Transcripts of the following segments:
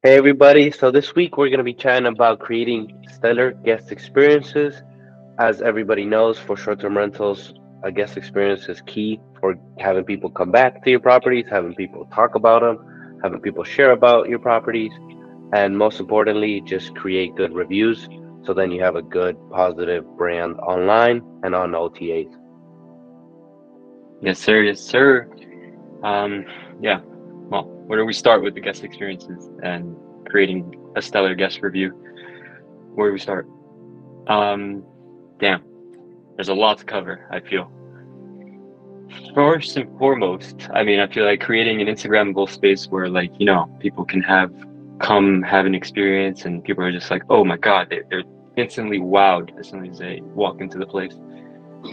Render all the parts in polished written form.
Hey everybody, so this week we're going to be chatting about creating stellar guest experiences. As everybody knows, for short-term rentals, a guest experience is key for having people come back to your properties, having people talk about them, having people share about your properties, and most importantly, just create good reviews so then you have a good positive brand online and on OTAs. Yes, sir. Yes, sir. Um, yeah. Well, where do we start with the guest experiences and creating a stellar guest review? Where do we start? Um, damn. There's a lot to cover, I feel. First and foremost, I mean, I feel like creating an Instagrammable space where, like, people can come have an experience and people are just like, oh my God, they're instantly wowed as soon as they walk into the place.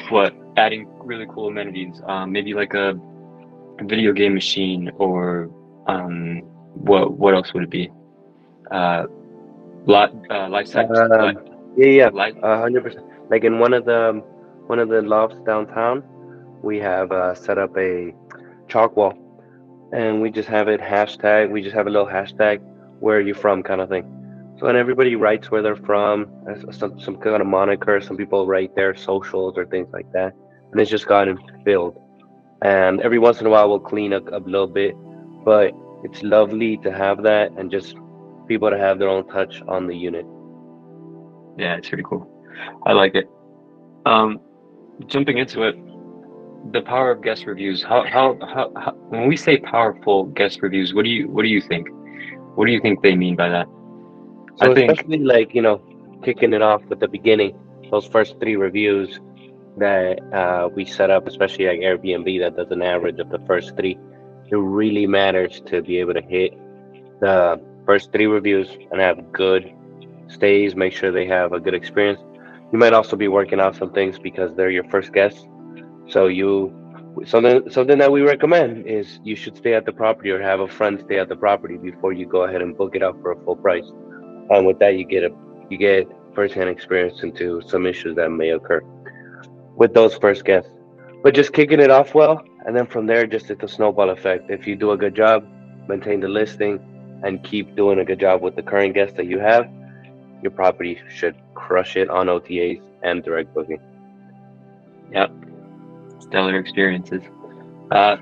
What, adding really cool amenities, maybe like a video game machine or um what else would it be? Uh life size Um, yeah, yeah, life 100%. Like in one of the lofts downtown, we have set up a chalk wall and we just have it hashtag. We just have a little hashtag, where are you from kind of thing. So when everybody writes where they're from, some kind of moniker. Some people write their socials or things like that, and it's just gotten filled. And every once in a while, we'll clean up a little bit, but it's lovely to have that and just people to have their own touch on the unit. yeah, it's pretty cool. I like it. um Jumping into it, the power of guest reviews. How when we say powerful guest reviews, what do you think? What do you think they mean by that? I So think especially like kicking it off with the beginning, those first three reviews that we set up, especially like Airbnb, that does an average of the first three. It really matters to be able to hit the first three reviews and have good stays. Make sure they have a good experience. You might also be working out some things because they're your first guests. So something that we recommend is you should stay at the property or have a friend stay at the property before you go ahead and book it out for a full price. And with that, you get firsthand experience into some issues that may occur with those first guests. But just kicking it off well, and then from there, just it's a snowball effect. If you do a good job, maintain the listing, and keep doing a good job with the current guests that you have, your property should crush it on OTAs and direct booking. yeah, stellar experiences. uh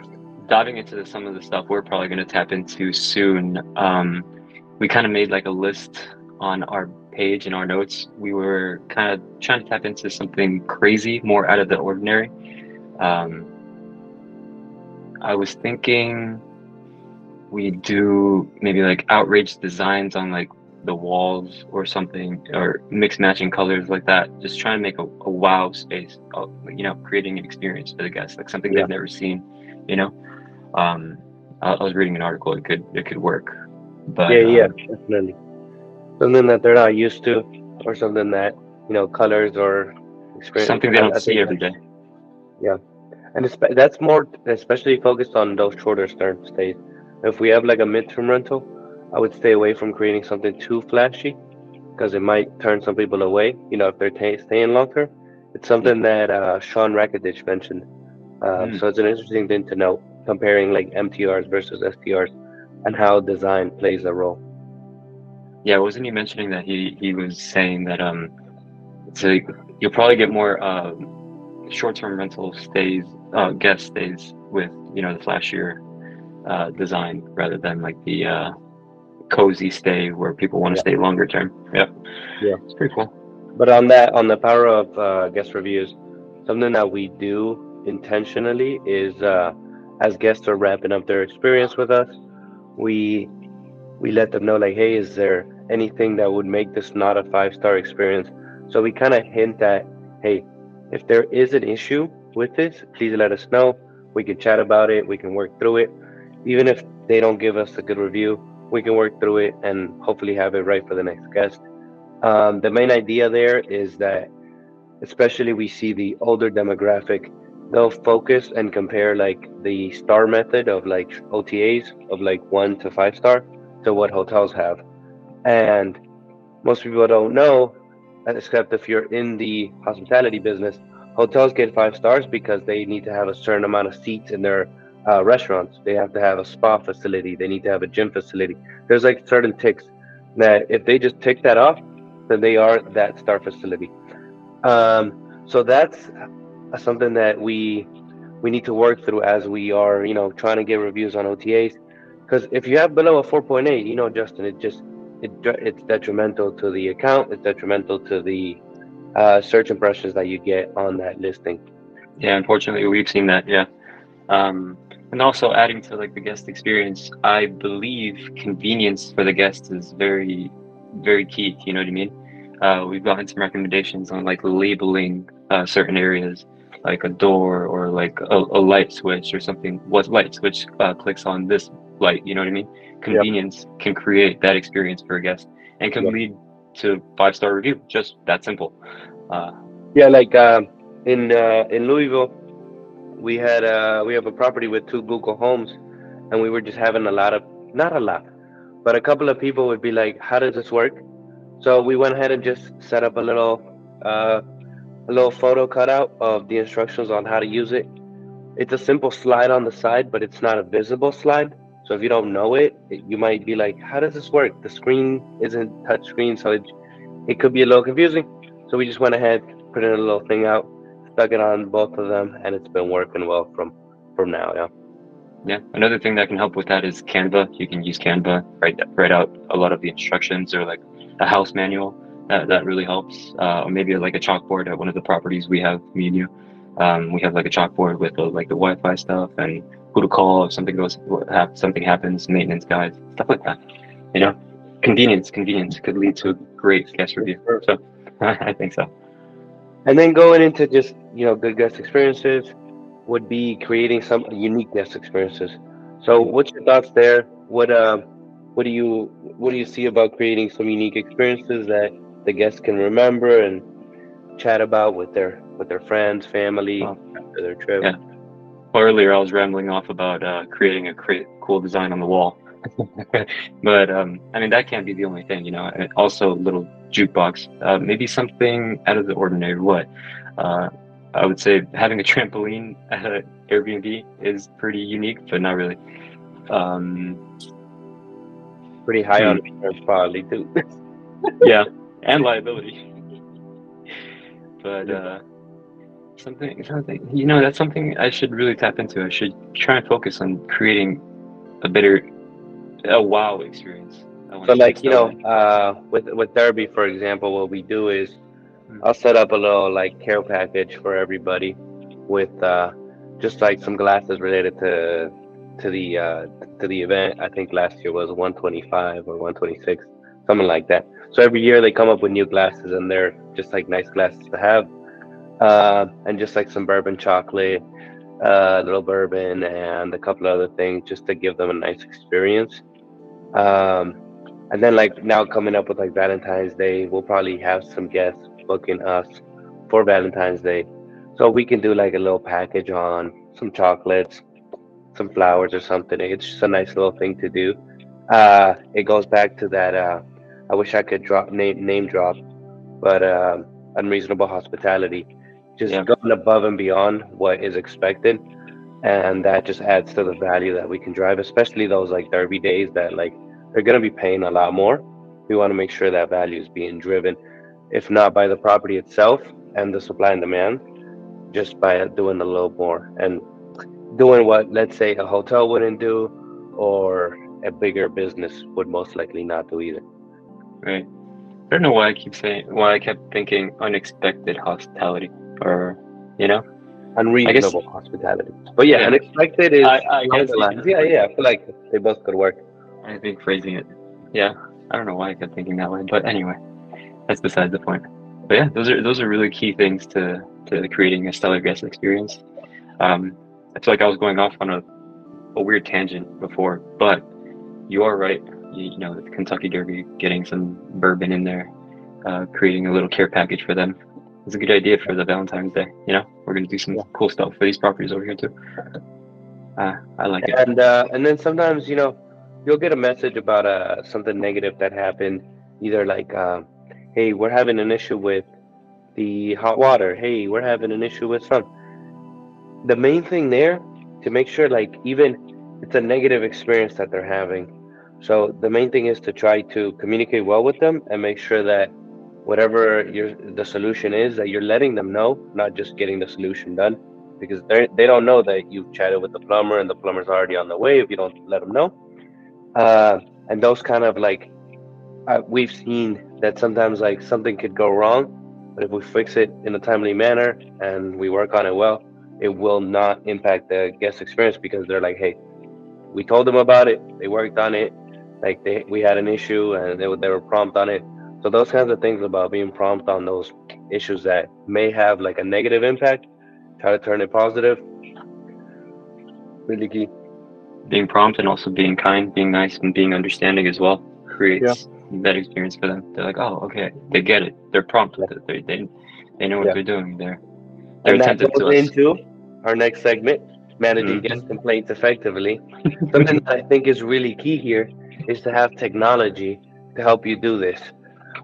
Diving into some of the stuff we're probably going to tap into soon. We kind of made like a list on our page in our notes. We were kind of trying to tap into something crazy, more out of the ordinary. Um, I was thinking we do maybe like outrageous designs on like the walls or something, or mix matching colors like that. Just trying to make a wow space, creating an experience for the guests, like something Yeah, they've never seen, you know. Um, I was reading an article. It could work, yeah, but yeah, definitely. Something that they're not used to, or something that colors or experience. something they don't I see think every that's day. yeah. And that's more especially focused on those shorter term stays. If we have like a midterm rental, I would stay away from creating something too flashy because it might turn some people away. If they're staying long term. It's Yeah. something that Sean Rakadich mentioned. Hmm. So it's an interesting thing to note, comparing like MTRs versus STRs and how design plays a role. Yeah, wasn't he mentioning that he was saying that it's like you'll probably get more short-term rental stays, guest stays with the flashier design rather than like the cozy stay where people want to Yeah, stay longer term. Yep, yeah. it's pretty cool. But on the power of guest reviews, something that we do intentionally is as guests are wrapping up their experience with us, we we let them know like, hey, is there anything that would make this not a 5-star experience? So we kind of hint that, hey, if there is an issue with this, please let us know. We can chat about it. We can work through it. Even if they don't give us a good review, we can work through it and hopefully have it right for the next guest. The main idea there is that, especially we see the older demographic, they'll focus and compare like the star method of like OTAs of like 1 to 5 star to what hotels have. And most people don't know, except if you're in the hospitality business, hotels get 5 stars because they need to have a certain amount of seats in their restaurants, they have to have a spa facility. They need to have a gym facility. There's like certain ticks that if they just tick that off, then they are that star facility. So that's something that we need to work through as we are, trying to get reviews on OTAs. Because if you have below a 4.8, Justin, it's detrimental to the account. It's detrimental to the search impressions that you get on that listing. Yeah, unfortunately, we've seen that. Yeah. And also adding to like the guest experience, I believe convenience for the guest is very, very key. You know what I mean? We've gotten some recommendations on like labeling certain areas, like a door or like a light switch or something. What light switch clicks on this light? You know what I mean? Yep. Convenience can create that experience for a guest and can Yep. lead to 5-star review. Just that simple. Uh, Yeah, like in Louisville, we have a property with two Google Homes, and we were just having a lot of, not a lot, but a couple of people would be like, "How does this work?" So we went ahead and just set up uh, a little photo cutout of the instructions on how to use it. It's a simple slide on the side, but it's not a visible slide. So if you don't know you might be like, "How does this work?" The screen isn't touch screen, so it could be a little confusing. So we just went ahead, put in a little thing out, stuck it on both of them, and it's been working well from now. Yeah. Yeah, another thing that can help with that is Canva. You can use Canva, write out a lot of the instructions or like a house manual. That really helps. Or maybe like a chalkboard at one of the properties we have, me and you. We have like a chalkboard with like the Wi-Fi stuff and who to call if something happens, maintenance guides, stuff like that. You know, convenience could lead to a great guest review. So I think so. And then going into just, good guest experiences would be creating some unique guest experiences. So what's your thoughts there? What do you see about creating some unique experiences that the guests can remember and chat about with their friends, family Well, after their trip? yeah. Well, earlier I was rambling off about creating a cool design on the wall. But I mean, that can't be the only thing, you know. And also, a little jukebox, maybe something out of the ordinary. What? Uh, I would say having a trampoline at an Airbnb is pretty unique, but not really. Um, Pretty high on hmm, insurance probably too. yeah, and liability. But something, you know, that's something I should really tap into. I should try and focus on creating a better, a wow experience. I want So to say like, stellar. with therapy, for example, what we do is Hmm. I'll set up a little like care package for everybody with just like some glasses related to the uh, to the event. I think last year was 125 or 126, something like that. So every year they come up with new glasses, and they're just like nice glasses to have, and just like some bourbon chocolate, a little bourbon, and a couple other things just to give them a nice experience. Um, and then like now coming up with like Valentine's Day, we'll probably have some guests booking us for Valentine's Day. So we can do like a little package on some chocolates, some flowers or something. It's just a nice little thing to do. It goes back to that I wish I could name drop, but unreasonable hospitality. Just Yeah, going above and beyond what is expected, and that just adds to the value that we can drive, especially those like derby days that like they're going to be paying a lot more. We want to make sure that value is being driven, if not by the property itself and the supply and demand, just by doing a little more and doing what, let's say, a hotel wouldn't do, or a bigger business would most likely not do either. right. I don't know why I kept thinking unexpected hospitality, or you know, I guess, Unreasonable hospitality, but yeah, yeah, unexpected is I along guess the you can lines. Yeah, phrase yeah, it. I feel like they both could work. I think phrasing it, yeah, I don't know why I kept thinking that way, but anyway, that's besides the point. But yeah, those are really key things to creating a stellar guest experience. Um, I feel like I was going off on a weird tangent before, but you are right. You know, the Kentucky Derby, getting some bourbon in there, creating a little care package for them. It's a good idea for the Valentine's Day. You know, we're gonna do some Yeah. cool stuff for these properties over here too. I like it. And then sometimes, you'll get a message about something negative that happened, either like, hey, we're having an issue with the hot water. Hey, we're having an issue with some. The main thing there to make sure, like, even it's a negative experience that they're having. So the main thing is to try to communicate well with them and make sure that whatever the solution is, that you're letting them know, not just getting the solution done, because they don't know that you've chatted with the plumber and the plumber's already on the way if you don't let them know. Uh, and those kind of like we've seen that sometimes like something could go wrong, but if we fix it in a timely manner and we work on it well, it will not impact the guest experience because they're like, hey, we told them about it, they worked on it, like we had an issue and they were prompt on it. So those kinds of things about being prompt on those issues that may have like a negative impact, try to turn it positive. Really key. Being prompt and also being kind, being nice, and being understanding as well Yeah. creates that experience for them. They're like, oh, okay, they get it. They're prompt Yeah. with it. They know what Yeah. they're doing. They're And that attentive to goes us. into our next segment, managing guest Hmm. complaints effectively. Something that I think is really key here is to have technology to help you do this.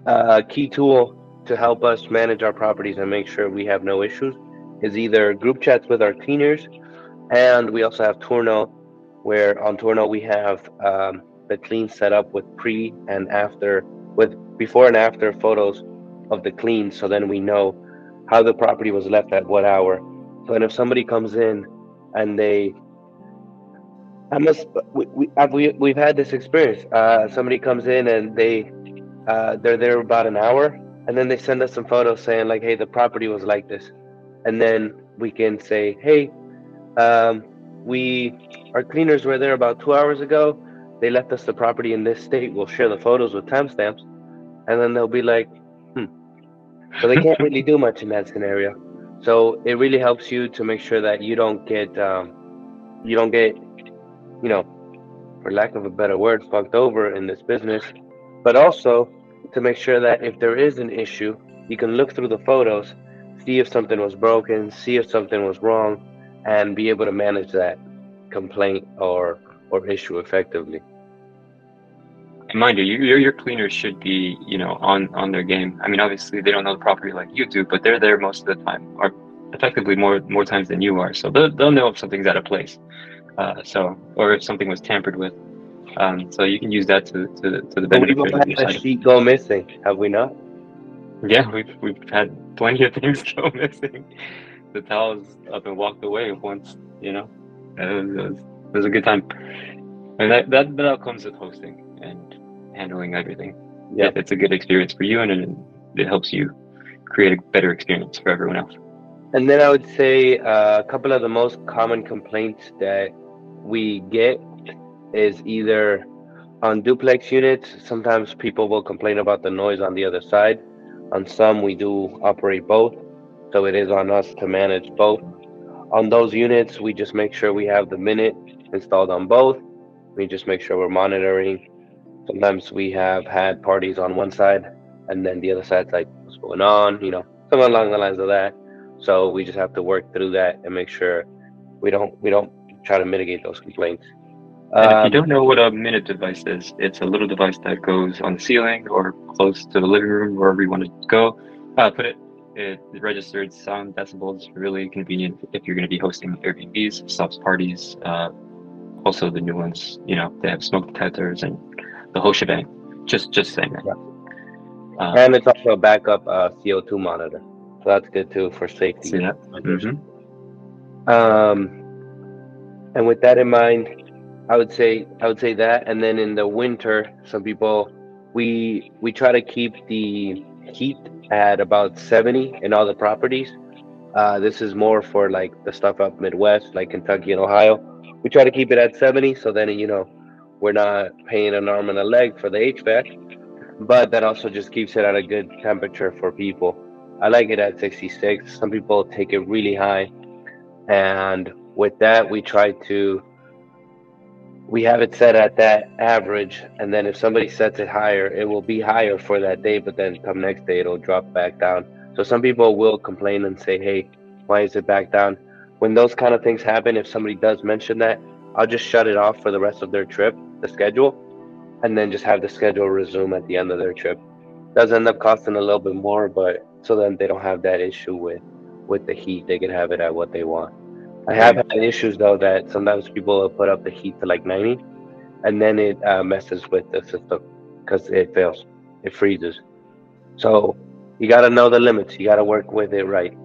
A key tool to help us manage our properties and make sure we have no issues is either group chats with our cleaners, and we also have Tourno, where on Tourno we have the clean set up with pre and after, with before and after photos of the clean, so then we know how the property was left at what hour. So, and if somebody comes in and I must, we've had this experience. Somebody comes in and they're there about an hour, and then they send us some photos saying like, "Hey, the property was like this," and then we can say, "Hey, um, we our cleaners were there about 2 hours ago. They left us the property in this state. We'll share the photos with timestamps," and then they'll be like, "Hmm." So they can't really do much in that scenario. So it really helps you to make sure that you don't get, you know, for lack of a better word, fucked over in this business, but also to make sure that if there is an issue, you can look through the photos, see if something was broken, see if something was wrong, and be able to manage that complaint or issue effectively. And mind you, your cleaners should be, on their game. I mean, obviously they don't know the property like you do, but they're there most of the time, or effectively more times than you are. So they'll know if something's out of place. Or if something was tampered with. So you can use that to the But we've all benefit of your had a site. sheet go missing, have we not? Yeah, we've had plenty of things go missing. The towels up and walked away once. It was a good time. And that all comes with hosting and handling everything. Yeah. It's a good experience for you, and it helps you create a better experience for everyone else. And then I would say a couple of the most common complaints that we get is either on duplex units. Sometimes people will complain about the noise on the other side. On some, we do operate both, so it is on us to manage both. On those units, we just make sure we have the minute installed on both. We just make sure we're monitoring. Sometimes we have had parties on one side, and then the other side's like, what's going on? Something along the lines of that. So we just have to work through that and make sure we don't try to mitigate those complaints. And if you Um, don't know what a minute device is, it's a little device that goes on the ceiling or close to the living room, wherever you want to go. Put it. It registers sound decibels. Really convenient if you're going to be hosting Airbnbs, stops parties. Also, the new ones, they have smoke detectors and the whole shebang. Just saying that. yeah. And Um, it's also a backup CO2 monitor, so that's good too for See safety that? measures. Mm-hmm. Um, and with that in mind, I would say that, and then in the winter, some people we try to keep the heat at about 70 in all the properties. This is more for like the stuff up Midwest, like Kentucky and Ohio. We try to keep it at 70, so then we're not paying an arm and a leg for the HVAC, but that also just keeps it at a good temperature for people. I like it at 66. Some people take it really high, and with that, we have it set at that average, and then if somebody sets it higher, it will be higher for that day, but then come next day, it'll drop back down. So some people will complain and say, hey, why is it back down? When those kind of things happen, if somebody does mention that, I'll just shut it off for the rest of their trip, the schedule, and then just have the schedule resume at the end of their trip. Does end up costing a little bit more, but so then they don't have that issue with the heat. They can have it at what they want. I have Right. had issues though that sometimes people will put up the heat to like 90, and then it messes with the system because it fails, it freezes. So you got to know the limits. You got to work with it right.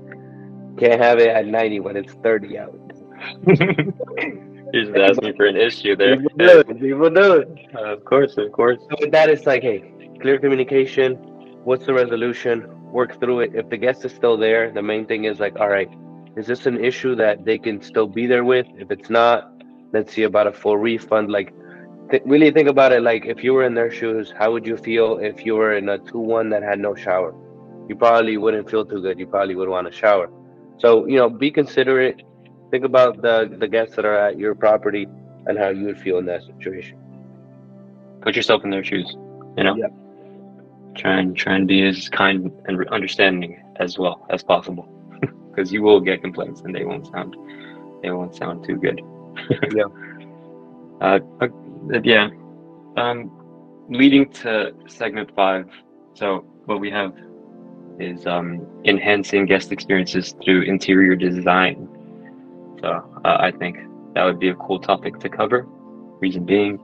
Can't have it at 90 when it's 30 out. You just asked me for an issue there. People do Hey, it. People do it. of course, of course. So with that, it's like, hey, clear communication. What's the resolution? Work through it. If the guest is still there, the main thing is like, all right, is this an issue that they can still be there with? If it's not, let's see about a full refund. Like, really think about it. Like, if you were in their shoes, how would you feel if you were in a 2-1 that had no shower? You probably wouldn't feel too good. You probably would want a shower. So, be considerate. Think about the guests that are at your property and how you would feel in that situation. Put yourself in their shoes. You know, Yep. try and be as kind and understanding as well as possible, because you will get complaints and they won't sound too good. Yeah. But yeah. Um, Leading to segment 5. So what we have is enhancing guest experiences through interior design. So I think that would be a cool topic to cover. Reason being,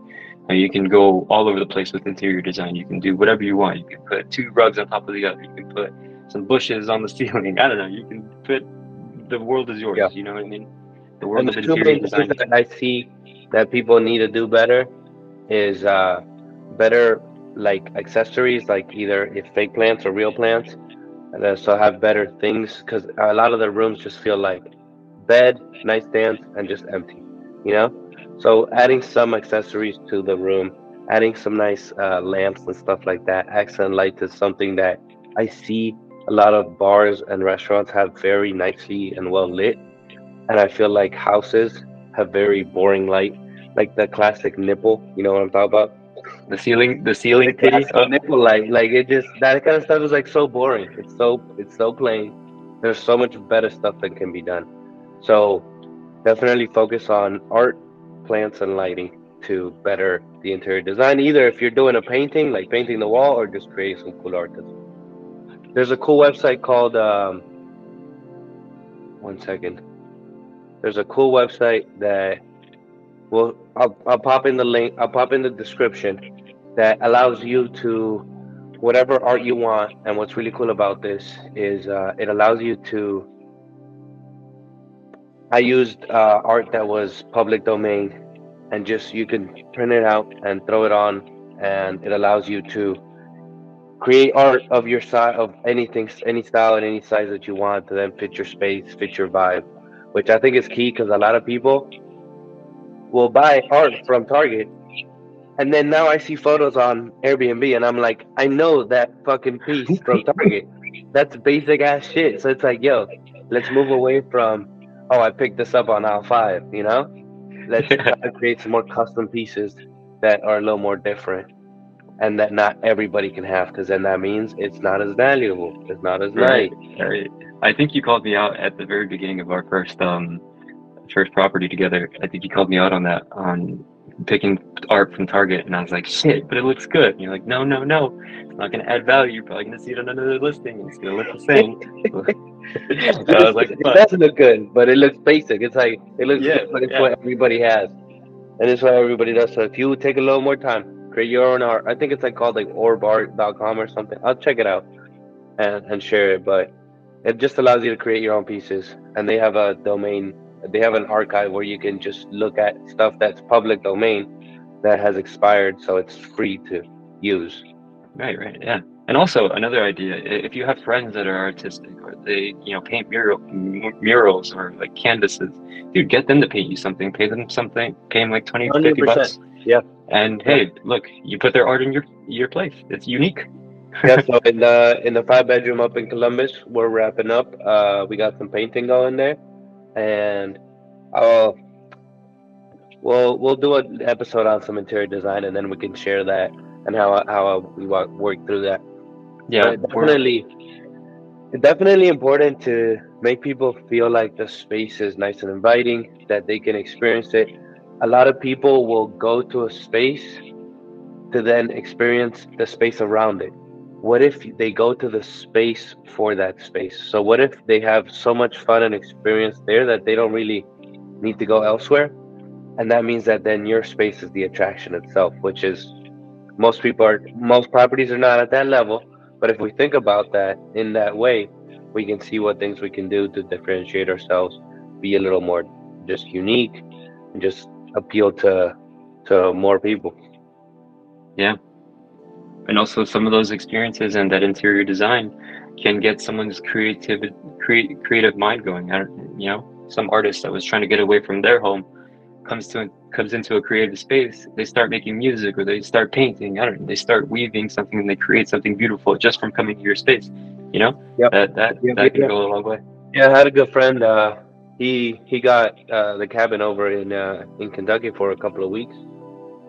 you can go all over the place with interior design. You can do whatever you want. You can put 2 rugs on top of the other. You can put some bushes on the ceiling. I don't know. You can put, the world is yours. Yeah. You know what I mean? The And world the of two interior main things design. that I see that people need to do better is better like accessories, like either if fake plants or real plants, and so have better things because a lot of the rooms just feel like bed, nightstands, and just empty, you know? So adding some accessories to the room, adding some nice lamps and stuff like that, accent lights is something that I see a lot of bars and restaurants have very nicely and well lit. And I feel like houses have very boring light, like the classic nipple. You know what I'm talking about? The ceiling The titty. classic nipple light. Like it just that kind of stuff is like so boring. It's so plain. There's so much better stuff that can be done. So definitely focus on art, plants, and lighting to better the interior design. Either if you're doing a painting, like painting the wall, or just creating some cool art. There's a cool website called one second. There's a cool website that I'll pop in the link. I'll pop in the description that allows you to whatever art you want. And what's really cool about this is it allows you to. I used art that was public domain, and just you can print it out and throw it on, and it allows you to create art of your size of anything, any style and any size that you want to then fit your space, fit your vibe, which I think is key because a lot of people will buy art from Target. And then now I see photos on Airbnb and I'm like, I know that fucking piece from Target. That's basic ass shit. So it's like, yo, let's move away from, oh, I picked this up on aisle 5, you know? Let's try to create some more custom pieces that are a little more different and that not everybody can have because then that means it's not as valuable. It's not as Right, nice. right. I think you called me out at the very beginning of our first property together. I think you called me out on that, on picking art from Target, and I was like, shit, but it looks good. And you're like, no, no, no, it's not gonna add value. You're probably gonna see it on another listing, and it's gonna look the same. I was like, It fuck. does look good, but it looks basic. It's like, it looks Yeah, good, but it's yeah. what everybody has. And it's what everybody does. So if you take a little more time, create your own art. I think it's like called like orbart.com or something. I'll check it out and share it. But it just allows you to create your own pieces. And they have a domain, they have an archive where you can just look at stuff that's public domain that has expired. So it's free to use. Right, right, yeah. And also another idea, if you have friends that are artistic or they, paint murals or like canvases, dude, get them to paint you something, pay them like 20, 50 100%. bucks. Yeah. And Yeah. hey, look, you put their art in your place. It's unique. Yeah, so in the 5 bedroom up in Columbus, we're wrapping up. We got some painting going there, and uh, we'll do an episode on some interior design, and then we can share that and how we work through that. Yeah, But definitely important to make people feel like the space is nice and inviting, that they can experience it. A lot of people will go to a space to then experience the space around it. What if they go to the space for that space? So what if they have so much fun and experience there that they don't really need to go elsewhere. And that means that then your space is the attraction itself, which is most properties are not at that level. But if we think about that in that way, we can see what things we can do to differentiate ourselves, be a little more just unique, and just appeal to more people. Yeah. And also some of those experiences and that interior design can get someone's creative mind going. Some artist that was trying to get away from their home comes into a creative space. They start making music, or they start painting. I don't know. They start weaving something, and they create something beautiful just from coming to your space. Yep. That can go a long way. Yeah, I had a good friend. He got the cabin over in Kentucky for a couple of weeks,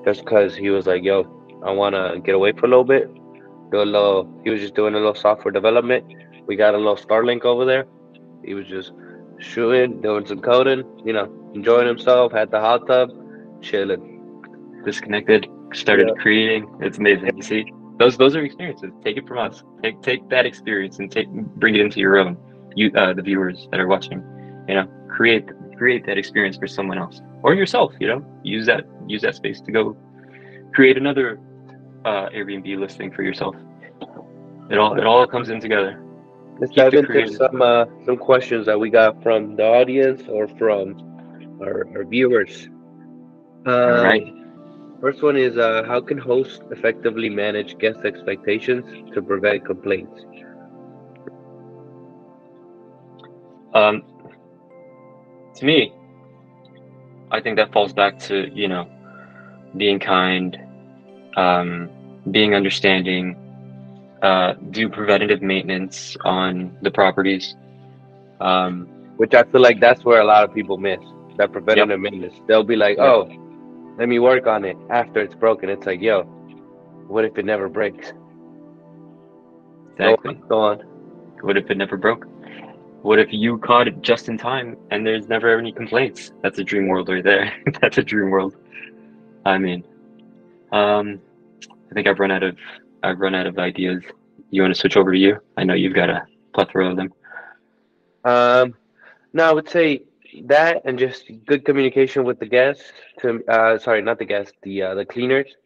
just because he was like, "Yo, I want to get away for a little bit." Do a little. He was just doing a little software development. We got a little Starlink over there. He was just shooting, doing some coding, enjoying himself. Had the hot tub, chilling. Disconnected, started creating. It's amazing. You see, those are experiences. Take it from us. Take that experience and bring it into your own. The viewers that are watching, create that experience for someone else or yourself. Use that space to go create another Airbnb listing for yourself. It all comes in together. Let's dive into some questions that we got from the audience or from our viewers. All right. First one is how can hosts effectively manage guest expectations to prevent complaints? To me, I think that falls back to being kind, being understanding, do preventative maintenance on the properties. Which I feel like that's where a lot of people miss that preventative maintenance. They'll be like, "Oh, let me work on it after it's broken." It's like, yo, what if it never breaks? Exactly. Go on. What if it never broke? What if you caught it just in time and there's never any complaints? That's a dream world right there. That's a dream world. I mean, I think I've run out of ideas. You want to switch over to you? I know you've got a plethora of them. No, I would say that and just good communication with the guests sorry, not the guests, the cleaners,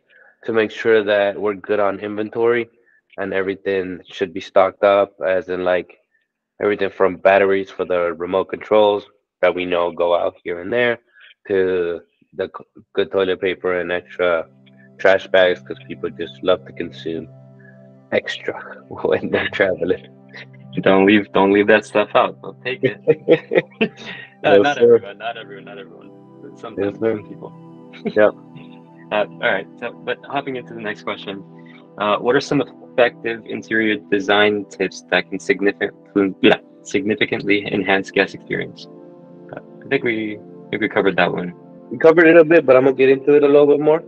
to make sure that we're good on inventory and everything should be stocked up, as in like everything from batteries for the remote controls that we know go out here and there to the good toilet paper and extra trash bags because people just love to consume extra when they're traveling. Don't leave that stuff out. They'll take it. Not everyone. Some people. Yeah. All right. So, but hopping into the next question, what are some effective interior design tips that can significantly enhance guest experience? I think we covered that one. We covered it a bit, but I'm gonna get into it a little bit more.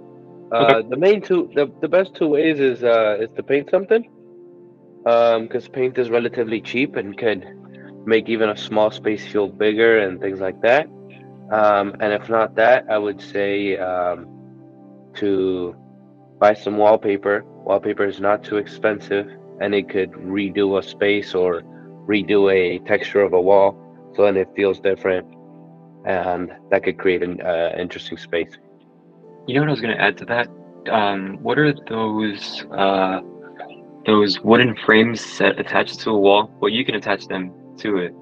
Okay. The best two ways is to paint something, because paint is relatively cheap and could make even a small space feel bigger and things like that. And if not that, I would say to buy some wallpaper. Wallpaper is not too expensive, and it could redo a space or redo a texture of a wall, so then it feels different, and that could create an interesting space. You know what I was going to add to that? What are those wooden frames that attach to a wall? Well, you can attach them to it.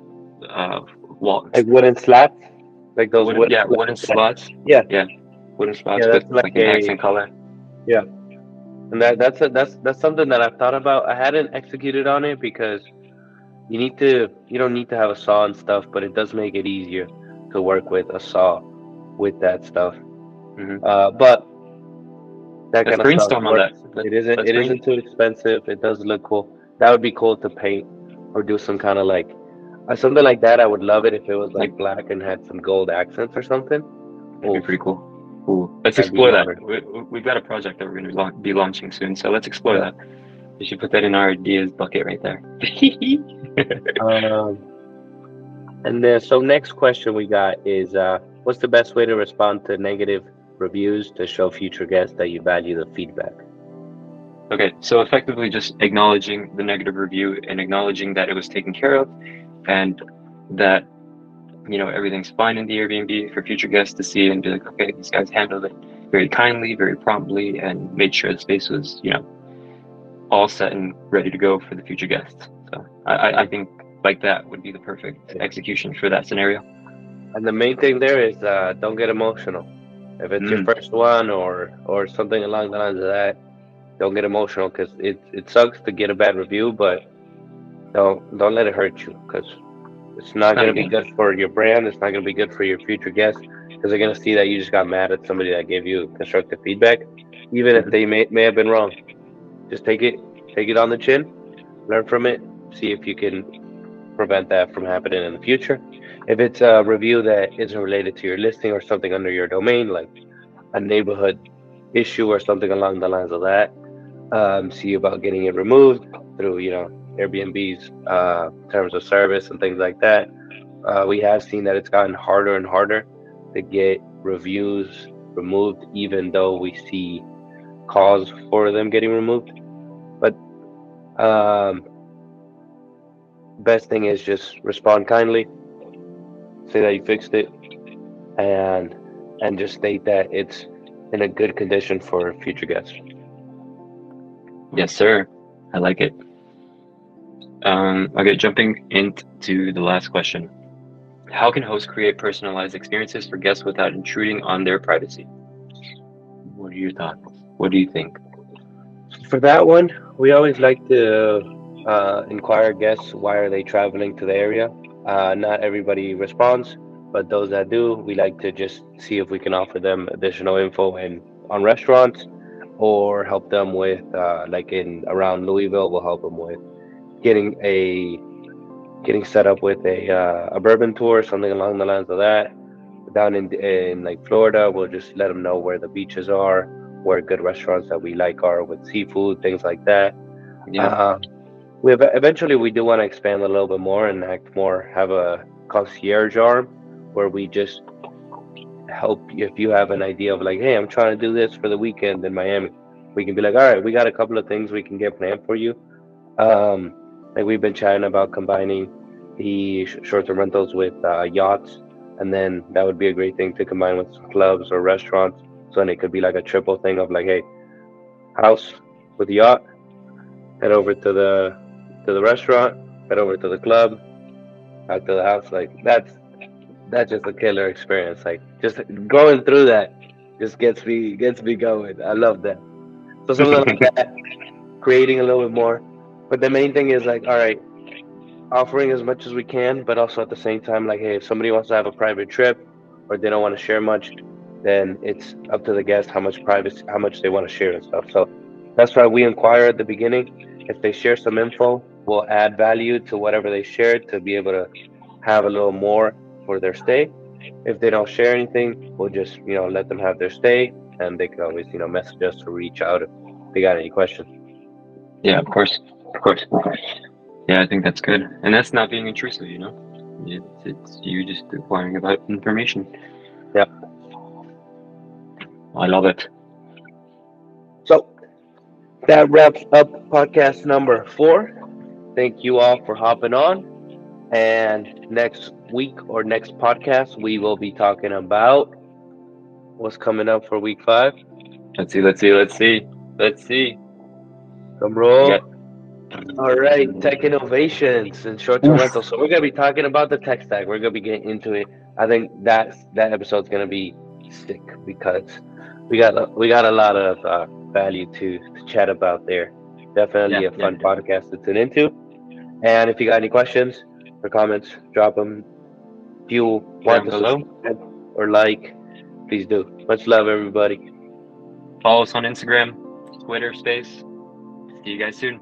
Wall. Like wooden slats, like those wooden slats. Yeah, wooden slats that's with like an accent color. Yeah, and that's something that I've thought about. I hadn't executed on it because you don't need to have a saw and stuff, but it does make it easier to work with a saw with that stuff. But that Let's kind of brainstorm stuff on that. It isn't too expensive. It does look cool. That would be cool to paint or do some kind of like something like that. I would love it if it was like black and had some gold accents or something. That'd be pretty cool. Ooh, let's explore that. We've got a project that we're going to be launching soon, so let's explore that. We should put that in our ideas bucket right there. And then, so next question we got is, what's the best way to respond to negative reviews to show future guests that you value the feedback? Okay, so effectively just acknowledging the negative review and acknowledging that it was taken care of, and that everything's fine in the Airbnb for future guests to see and be like, okay, these guys handled it very kindly, very promptly, and made sure the space was, all set and ready to go for the future guests. So I think like that would be the perfect execution for that scenario. And the main thing there is don't get emotional. If it's your first one or something along the lines of that, don't get emotional because it sucks to get a bad review, but don't let it hurt you because it's not going to be good for your brand. It's not going to be good for your future guests because they're going to see that you just got mad at somebody that gave you constructive feedback, even if they may have been wrong. Just take it on the chin, learn from it, see if you can prevent that from happening in the future. If it's a review that isn't related to your listing or something under your domain, like a neighborhood issue or something along the lines of that, see about getting it removed through, Airbnb's terms of service and things like that. We have seen that it's gotten harder and harder to get reviews removed, even though we see cause for them getting removed. But best thing is just respond kindly, say that you fixed it, and just state that it's in a good condition for future guests. Yes, sir. I like it. Okay, jumping into the last question. How can hosts create personalized experiences for guests without intruding on their privacy? What are your thoughts? What do you think? For that one, we always like to inquire guests why are they traveling to the area. Not everybody responds, but those that do, we like to just see if we can offer them additional info on restaurants or help them with like in around Louisville, we'll help them with getting set up with a bourbon tour, something along the lines of that. Down in like Florida, we'll just let them know where the beaches are, where good restaurants that we like are with seafood, things like that. Yeah. Eventually we do want to expand a little bit more and have a concierge arm where we just help you if you have an idea of like, hey, I'm trying to do this for the weekend in Miami. We can be like, all right, we got a couple of things we can get planned for you. Like we've been chatting about combining the short-term rentals with yachts, and then that would be a great thing to combine with some clubs or restaurants. So then it could be like a triple thing of like, hey, house with yacht, head over to the restaurant, head over to the club, back to the house. Like that's just a killer experience. Like just going through that just gets me going. I love that. So something like that, creating a little bit more. But the main thing is like, all right, offering as much as we can, but also at the same time, like, hey, if somebody wants to have a private trip or they don't want to share much, then it's up to the guest how much privacy, how much they want to share and stuff. So that's why we inquire at the beginning. If they share some info, we'll add value to whatever they shared to be able to have a little more for their stay. If they don't share anything, we'll just, let them have their stay, and they can always, message us or reach out if they got any questions. Yeah, of course. Of course. Yeah, I think that's good. And that's not being intrusive, It's you just inquiring about information. Yep. I love it. So that wraps up podcast number 4. Thank you all for hopping on. And next week or next podcast, we will be talking about what's coming up for week 5. Let's see. Drum roll. All right, tech innovations and short-term rentals. So we're gonna be talking about the tech stack. We're gonna be getting into it. I think that episode's gonna be sick because we got a lot of value to chat about there. Definitely a fun podcast to tune into. And if you got any questions or comments, drop them. If you want to subscribe or like, please do. Much love, everybody. Follow us on Instagram, Twitter, Space. See you guys soon.